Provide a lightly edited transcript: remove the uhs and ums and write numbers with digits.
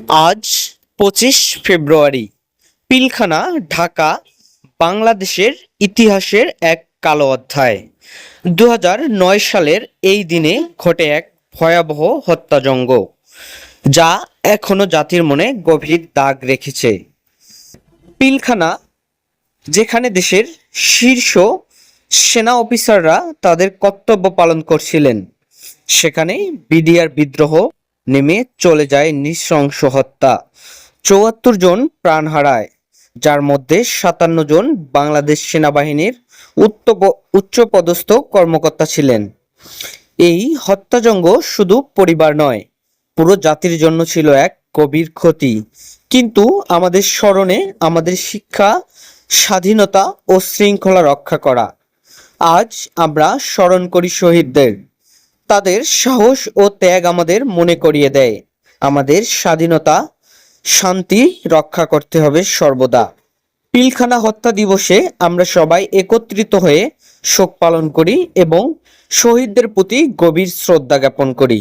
আজ 25 ফেব্রুয়ারি। পিলখানা, ঢাকা, বাংলাদেশের ইতিহাসের এক কালো অধ্যায়। 2009 সালের এই দিনে ঘটে এক ভয়াবহ হত্যাযজ্ঞ, যা এখনো জাতির মনে গভীর দাগ রেখেছে। পিলখানা, যেখানে দেশের শীর্ষ সেনা অফিসাররা তাদের কর্তব্য পালন করছিলেন, সেখানে বিডিআর বিদ্রোহ নেমে চলে যায় নৃশংস হত্যা। ৭৪ জন প্রাণ হারায়, যার মধ্যে ৫৭ জন বাংলাদেশ সেনাবাহিনীর উচ্চপদস্থ কর্মকর্তা ছিলেন। এই হত্যাযজ্ঞ শুধু পরিবার নয়, পুরো জাতির জন্য ছিল এক গভীর ক্ষতি। কিন্তু আমাদের স্মরণে, আমাদের শিক্ষা, স্বাধীনতা ও শৃঙ্খলা রক্ষা করা। আজ আমরা স্মরণ করি শহীদদের। তাদের সাহস ও ত্যাগ আমাদের মনে করিয়ে দেয়, আমাদের স্বাধীনতা, শান্তি রক্ষা করতে হবে সর্বদা। পিলখানা হত্যা দিবসে আমরা সবাই একত্রিত হয়ে শোক পালন করি এবং শহীদদের প্রতি গভীর শ্রদ্ধা জ্ঞাপন করি।